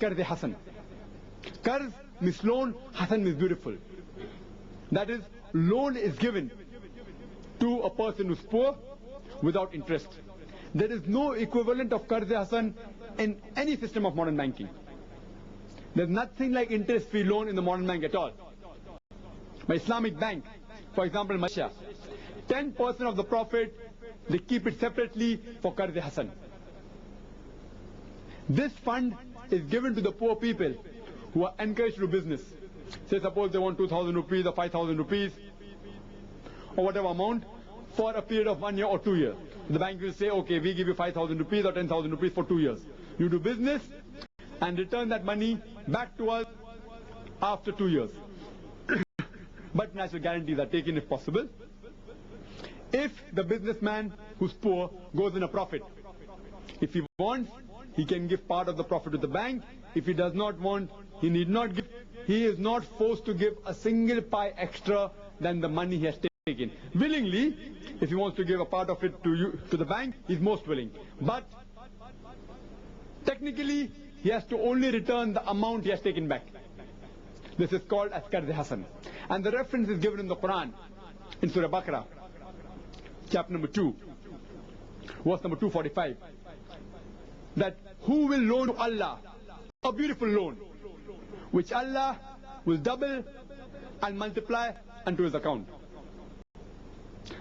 Qarz Hasan. Qarz means loan, Hasan means beautiful. That is, loan is given to a person who's poor without interest. There is no equivalent of Qarz Hasan in any system of modern banking. There's nothing like interest-free loan in the modern bank at all. My Islamic bank, for example, Malaysia, 10% of the profit, they keep it separately for Qarz Hasan. This fund is given to the poor people who are encouraged to do business. Say suppose they want 2,000 rupees or 5,000 rupees or whatever amount for a period of 1 year or 2 years. The bank will say, okay, we give you 5,000 rupees or 10,000 rupees for 2 years. You do business and return that money back to us after 2 years. But national guarantees are taken if possible. If the businessman who's poor goes in a profit, if he wants, he can give part of the profit to the bank. If he does not want, he need not give. He is not forced to give a single pie extra than the money he has taken. Willingly, if he wants to give a part of it to the bank, he's most willing. But technically, he has to only return the amount he has taken back. This is called as Qarz Hasan. And the reference is given in the Quran, in Surah Baqarah, chapter number 2, verse number 245. That who will loan to Allah a beautiful loan, which Allah will double and multiply unto his account.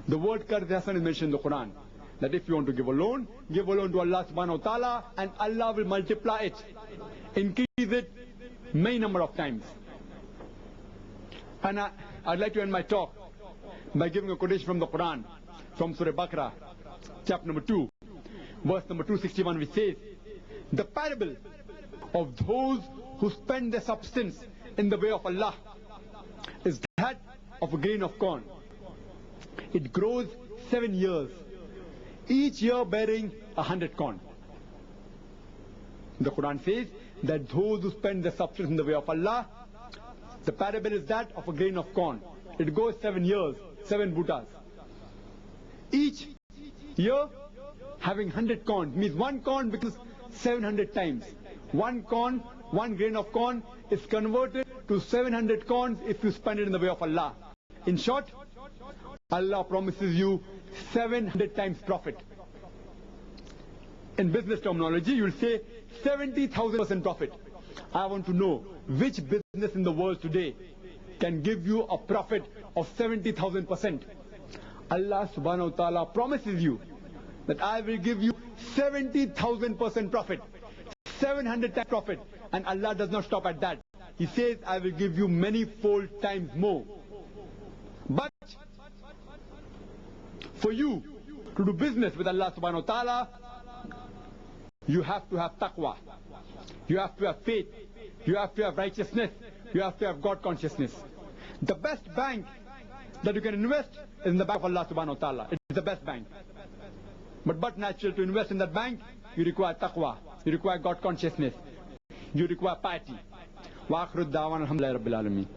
The word Qarz Hasan is mentioned in the Quran. That if you want to give a loan to Allah subhanahu wa ta'ala, and Allah will multiply it, increase it many number of times. And I'd like to end my talk by giving a quotation from the Quran, from Surah Baqarah, chapter number 2, verse number 261, which says, the parable of those who spend their substance in the way of Allah is that of a grain of corn. It grows 7 years, each year bearing 100 corn. The Quran says that those who spend their substance in the way of Allah, the parable is that of a grain of corn. It goes 7 years, 7 buttas. Each year having 100 corn means one corn becomes 700 times. One corn, one grain of corn is converted to 700 corns if you spend it in the way of Allah. In short, Allah promises you 700 times profit. In business terminology, you will say 70,000% profit. I want to know which business in the world today can give you a profit of 70,000%. Allah subhanahu wa ta'ala promises you that I will give you 70,000% profit, 700 times profit, and Allah does not stop at that. He says I will give you many fold times more. But for you to do business with Allah subhanahu wa ta'ala, you have to have taqwa, you have to have faith, you have to have righteousness, you have to have God consciousness. The best bank that you can invest is in the bank of Allah subhanahu wa ta'ala. It is the best bank. But natural to invest in that bank, you require taqwa, you require God consciousness, you require piety. Wa akhiru da'wana alhamdulillahi rabbil alameen.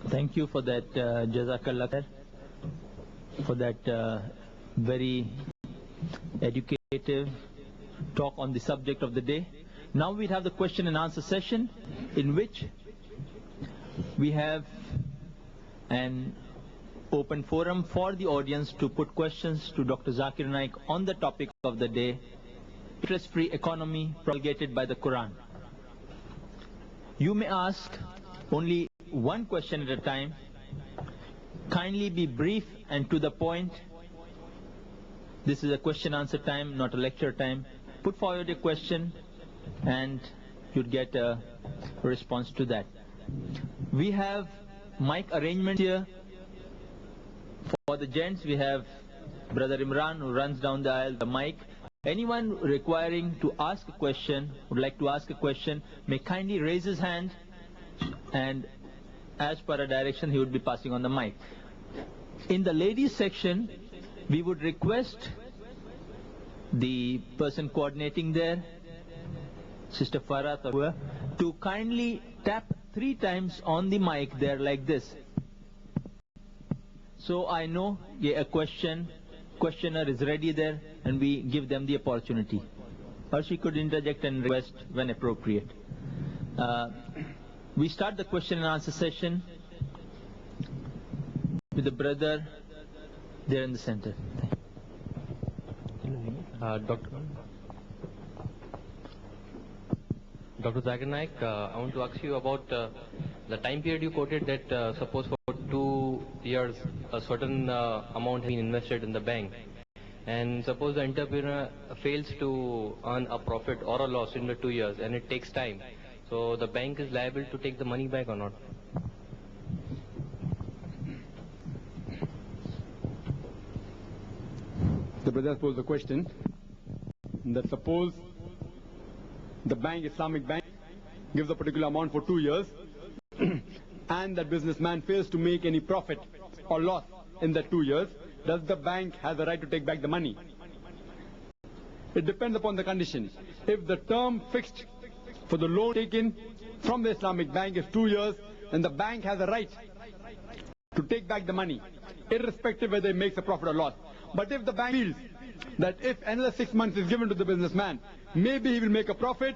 Thank you for that, Jazakallah khair, for that very educative talk on the subject of the day. Now we have the question and answer session, in which we have an open forum for the audience to put questions to Dr. Zakir Naik on the topic of the day, interest-free economy promulgated by the Quran. You may ask only one question at a time. Kindly be brief and to the point. This is a question answer time, not a lecture time. Put forward your question and you'd get a response to that. We have mic arrangement here. For the gents, we have Brother Imran who runs down the aisle, the mic. Anyone requiring to ask a question, would like to ask a question, may kindly raise his hand, and as per a direction he would be passing on the mic. In the ladies section, we would request the person coordinating there, Sister Farhat, to kindly tap 3 times on the mic there like this, So I know a questioner is ready there, and we give them the opportunity. Or she could interject and request when appropriate. We start the question and answer session with the brother there in the center. Dr. Zakir Naik, I want to ask you about the time period you quoted that suppose for 2 years a certain amount has been invested in the bank, and suppose the entrepreneur fails to earn a profit or a loss in the 2 years and it takes time, so the bank is liable to take the money back or not? The brother posed the question that suppose the bank, Islamic bank, gives a particular amount for 2 years and that businessman fails to make any profit or loss in that 2 years, does the bank have the right to take back the money? It depends upon the conditions. If the term fixed for the loan taken from the Islamic bank is 2 years, then the bank has a right to take back the money, irrespective whether it makes a profit or loss. But if the bank feels that if another 6 months is given to the businessman, maybe he will make a profit,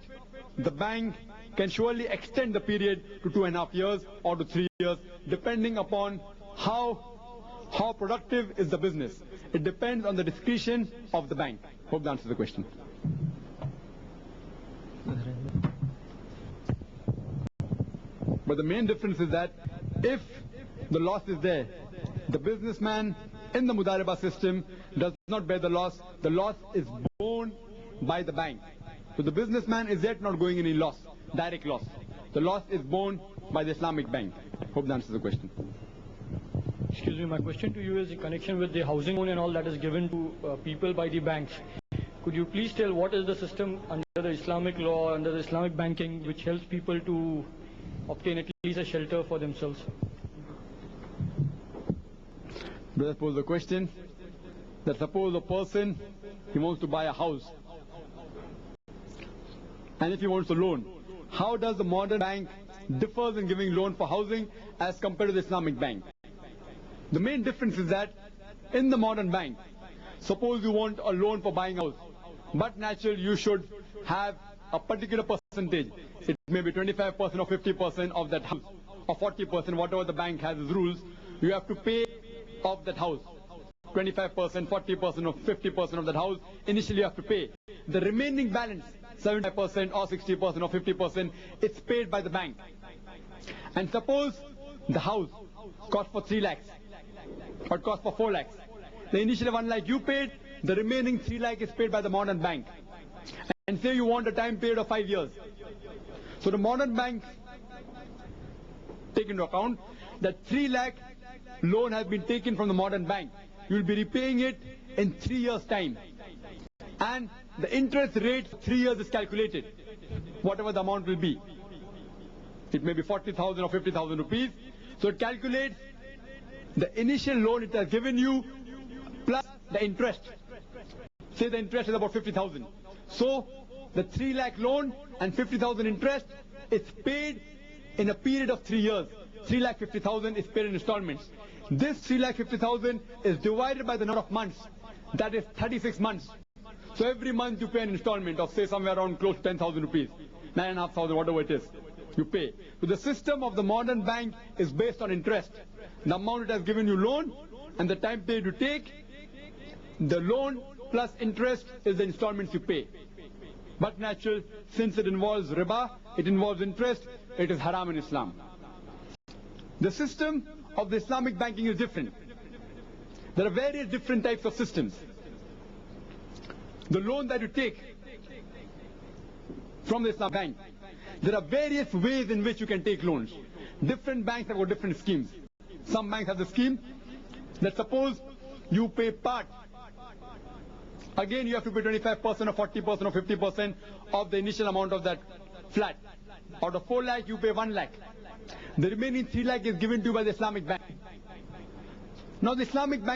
the bank can surely extend the period to 2.5 years or to 3 years, depending upon how productive is the business. It depends on the discretion of the bank. Hope that answers the question. But the main difference is that if the loss is there, the businessman in the Mudareba system does not bear the loss is borne by the bank. So the businessman is yet not going any loss, direct loss. The loss is borne by the Islamic bank. Hope that answers the question. Excuse me, my question to you is in connection with the housing loan and all that is given to people by the banks. Could you please tell what is the system under the Islamic law, under the Islamic banking, which helps people to obtain at least a shelter for themselves? Brother posed the question that suppose a person, he wants to buy a house, and if he wants a loan, how does the modern bank differs in giving loan for housing as compared to the Islamic bank? The main difference is that in the modern bank, suppose you want a loan for buying a house, but naturally you should have a particular percentage. It may be 25% or 50% of that house, or 40%, whatever the bank has as rules. You have to pay of that house. 25%, 40% or 50% of that house, initially you have to pay. The remaining balance, 75% or 60% or 50%, it's paid by the bank. And suppose the house cost for 3 lakhs, or it cost for 4 lakhs. The initial 1 lakh you paid, the remaining 3 lakh is paid by the modern bank. And say you want a time period of 5 years. So the modern bank take into account that 3 lakh loan has been taken from the modern bank. You will be repaying it in 3 years' time. And the interest rate for 3 years is calculated, whatever the amount will be. It may be 40,000 or 50,000 rupees. So it calculates the initial loan it has given you plus the interest. Say the interest is about 50,000. So the 3 lakh loan and 50,000 interest is paid in a period of 3 years. 3,50,000 is paid in installments. This 3,50,000 is divided by the number of months. That is 36 months. So every month you pay an installment of say somewhere around close to 10,000 rupees, 9,500, whatever it is, you pay. So the system of the modern bank is based on interest. The amount it has given you loan and the time period you take, the loan plus interest is the installments you pay. But natural, since it involves riba, it involves interest, it is haram in Islam. The system of the Islamic banking is different. There are various different types of systems. The loan that you take from the Islamic bank, there are various ways in which you can take loans. Different banks have got different schemes. Some banks have the scheme that suppose you pay part, again you have to pay 25% or 40% or 50% of the initial amount of that flat. Out of 4 lakh you pay 1 lakh. The remaining 3 lakh is given to you by the Islamic bank. Now the Islamic bank